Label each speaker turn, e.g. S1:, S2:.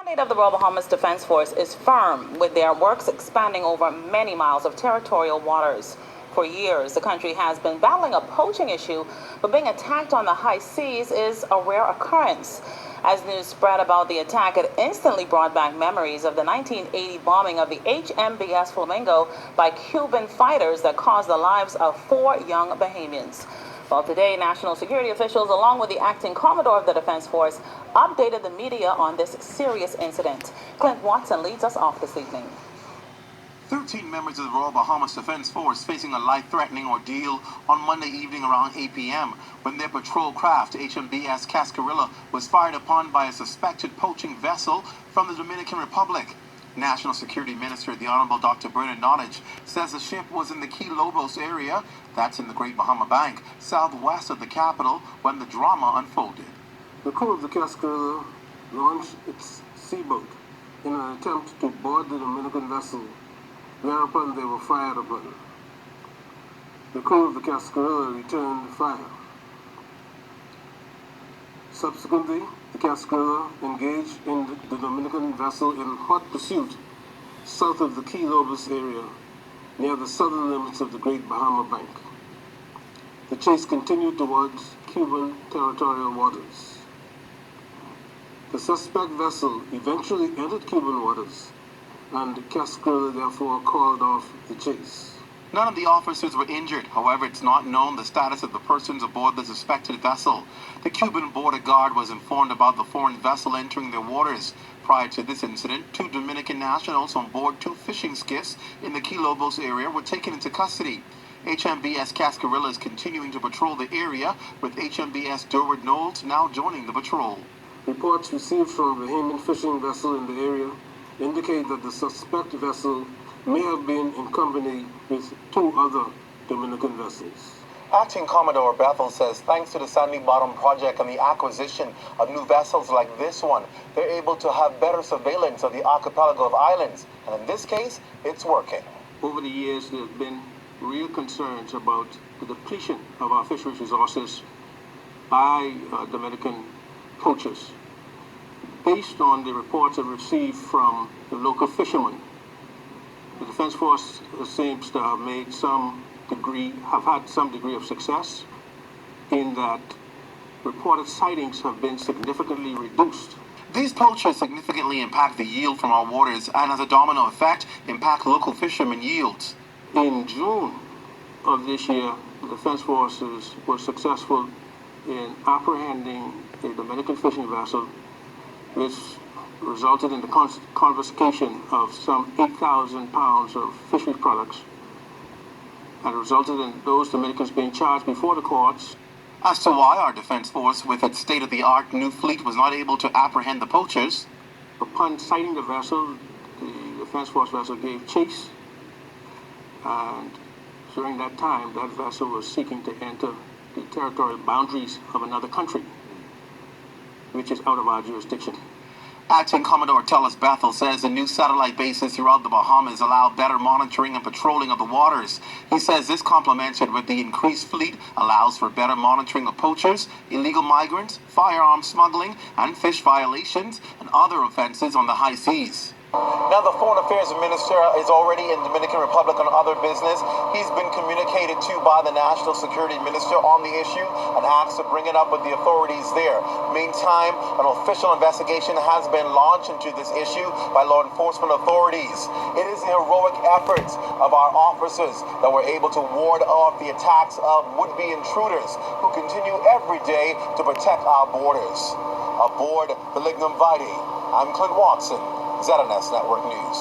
S1: mandate of the Royal Bahamas Defense Force is firm, with their works expanding over many miles of territorial waters. For years, the country has been battling a poaching issue, but being attacked on the high seas is a rare occurrence. As news spread about the attack, it instantly brought back memories of the 1980 bombing of the HMBS Flamingo by Cuban fighters that caused the lives of 4 young Bahamians. Well, today, national security officials, along with the acting Commodore of the Defense Force, updated the media on this serious incident. Clint Watson leads us off this evening.
S2: 13 members of the Royal Bahamas Defense Force facing a life-threatening ordeal on Monday evening around 8 p.m. when their patrol craft, HMBS Cascarilla, was fired upon by a suspected poaching vessel from the Dominican Republic. National Security Minister, the Honorable Dr. Bernard Nottage, says the ship was in the Key Lobos area, that's in the Great Bahama Bank, southwest of the capital, when the drama unfolded.
S3: The crew of the Cascarilla launched its seaboat in an attempt to board the Dominican vessel, whereupon they were fired upon. The crew of the Cascarilla returned fire. Subsequently, the Cascarilla engaged in the Dominican vessel in hot pursuit south of the Key Lobos area, near the southern limits of the Great Bahama Bank. The chase continued towards Cuban territorial waters. The suspect vessel eventually entered Cuban waters, and Cascarilla therefore called off the chase.
S2: None of the officers were injured. However, it's not known the status of the persons aboard the suspected vessel. The Cuban border guard was informed about the foreign vessel entering their waters. Prior to this incident, 2 Dominican nationals on board 2 fishing skiffs in the Key Lobos area were taken into custody. HMBS Cascarilla is continuing to patrol the area, with HMBS Durward Knowles now joining the patrol.
S3: Reports received from a Bahamian fishing vessel in the area indicate that the suspect vessel may have been in company with 2 other Dominican vessels.
S2: Acting Commodore Bethel says thanks to the Sandy Bottom project and the acquisition of new vessels like this one, they're able to have better surveillance of the archipelago of islands. And in this case, it's working.
S3: Over the years, there have been real concerns about the depletion of our fisheries resources by Dominican poachers. Based on the reports I've received from the local fishermen, the Defense Force seems to have had some degree of success in that reported sightings have been significantly reduced.
S2: These poachers significantly impact the yield from our waters and, as a domino effect, impact local fishermen yields.
S3: In June of this year, the Defense Forces were successful in apprehending a Dominican fishing vessel, which resulted in the confiscation of some 8,000 pounds of fishery products, and resulted in those Dominicans being charged before the courts.
S2: As to why our Defense Force, with its state-of-the-art new fleet, was not able to apprehend the poachers,
S3: upon sighting the vessel, the Defense Force vessel gave chase, and during that time, that vessel was seeking to enter the territorial boundaries of another country, which is out of our jurisdiction.
S2: Acting Commodore Tellis Bethel says the new satellite bases throughout the Bahamas allow better monitoring and patrolling of the waters. He says this, complemented with the increased fleet, allows for better monitoring of poachers, illegal migrants, firearm smuggling, and fish violations, and other offenses on the high seas. Now, the Foreign Affairs Minister is already in Dominican Republic on other business. He's been communicated to by the National Security Minister on the issue and asked to bring it up with the authorities there. Meantime, an official investigation has been launched into this issue by law enforcement authorities. It is the heroic efforts of our officers that were able to ward off the attacks of would-be intruders who continue every day to protect our borders. Aboard the Lignum Vitae, I'm Clint Watson, ZNS Network News.